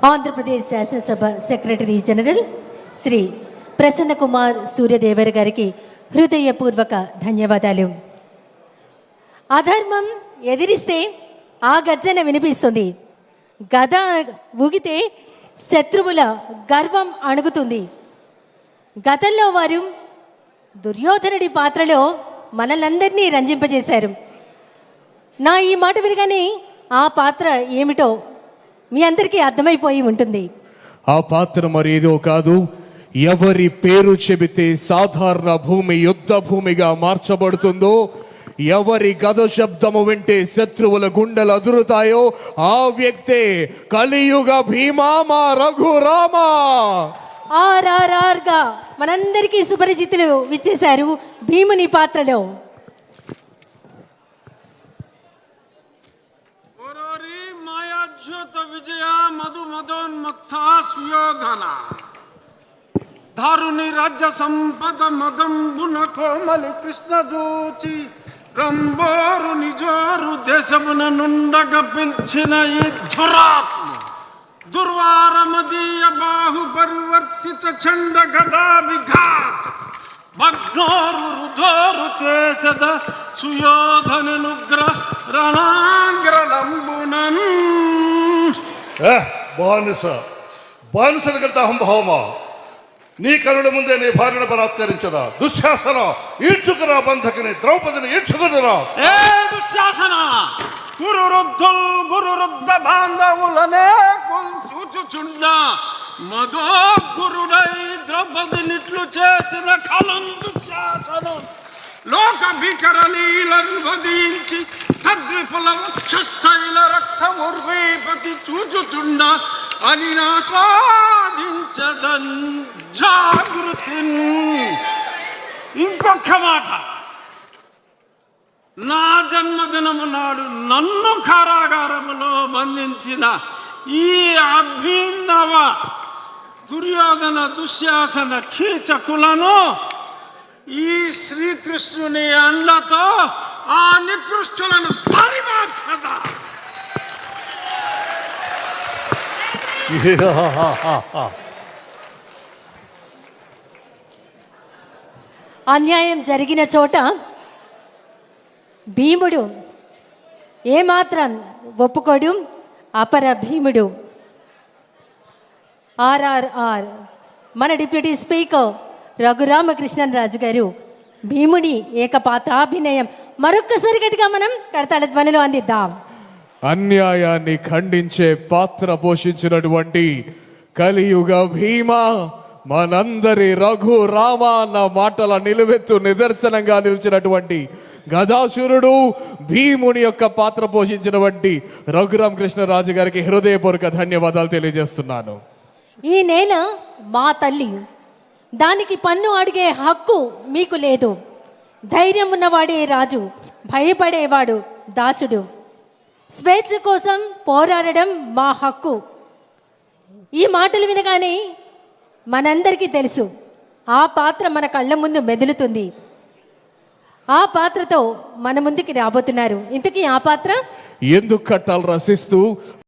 ఆంధ్రప్రదేశ్ శాసనసభ secretary general Shri Prasanna Kumar Suryadevar గారికి హృదయపూర్వక ధన్యవాదాలు. అధర్మం ఎదిరిస్తే ఆ గర్జన వినిపిస్తుంది. గద ఊగితే శత్రువుల గర్వం అణుగుతుంది. గతంలో వారు దుర్యోధనుడి పాత్రలో మనలందరినీ రంజింపజేశారు. నా ఈ మాట వినగానే ఆ పాత్ర ఏమిటో మీ అందరికీ అర్థమైపోయి ఉంటుంది. ఆ పాత్ర మరి ఏదో కాదు, ఎవరి పేరు చెబితే సాధారణ భూమి యుద్ధ భూమిగా మార్చబడుతుందో, ఎవరి గద శబ్దము వింటే శత్రువుల గుండెలు అదురుతాయో ఆ వ్యక్తే కలియుగ భీమా మా రఘురామ. ఆర్ఆర్ఆర్గా మనందరికీ సుపరిచితులు విచ్చేశారు భీముని పాత్రలో. విజయ మధు మదోన్మత్త సుయోధన దారుని రాజ్య సంపద మదంబున కోమలి కృష్ణ జూచి రంబోరు నిజోరు దేశమున నుండగ పిలిచిన ఈ ధురాత్మ దుర్వారమదీయ బాహు పరివర్తిత చండ గదా విఘాత భగ్నోరు రుధోరు చేసద సుయోధనుగ్ర రణాంగ్రలంబునన్. బానిసలకంత అహంభావమా? నీ కనుల ముందే నీ భార్యను బలాత్కరించదా? దుశ్శాసన, ఈడ్చుకురా బంధకిని, ద్రౌపదిని ఈడ్చుకురా. ఏ దుశ్శాసన, గురురుద్ధ బాంధవులనే చూచుచుండ మధో గురుడై ద్రౌపదినిట్లు చేసిన కలం దుశ్శాసనం. లోక భీకర లీలను వధించి తద్విపుల వక్షస్థైల రక్తముర్వీపతి చూచుచుండ అని ఆస్వాదించదన్ జాగృతి. ఇంకొక మాట, నా జన్మదినము నాడు నన్ను కారాగారములో బంధించిన ఈ అభినవ దుర్యోధన దుశ్శాసన కీచకులను ఈ శ్రీకృష్ణుని అండతో ఆ నికృష్టులను పరిమార్చద. అన్యాయం జరిగిన చోట భీముడు ఏమాత్రం ఒప్పుకోడు. అపర భీముడు. ఆర్ఆర్ఆర్ మన డిప్యూటీ స్పీకర్ రఘురామకృష్ణరాజు గారు భీముని ఏకపాత్రాభినయం మరొక్కసారి గట్టిగా మనం కరతాళ ధ్వనిలో అందిద్దాం. అన్యాయాన్ని ఖండించే పాత్ర పోషించినటువంటి కలియుగ భీమా, మనందరి రఘురామ అన్న మాటల నిలువెత్తు నిదర్శనంగా నిలిచినటువంటి గదాసురుడు భీముని యొక్క పాత్ర పోషించినటువంటి రఘురామకృష్ణరాజు గారికి హృదయపూర్వక ధన్యవాదాలు తెలియజేస్తున్నాను. ఈ నేల మా తల్లి, దానికి పన్ను అడిగే హక్కు మీకు లేదు. ధైర్యం ఉన్నవాడే రాజు, భయపడేవాడు దాసుడు. స్వేచ్ఛ కోసం పోరాడడం మా హక్కు. ఈ మాటలు వినగానే మనందరికీ తెలుసు ఆ పాత్ర మన కళ్ళ ముందు మెదులుతుంది. ఆ పాత్రతో మన ముందుకి రాబోతున్నారు. ఇంతకీ ఆ పాత్ర ఎందుకు కట్టాలు రసిస్తూ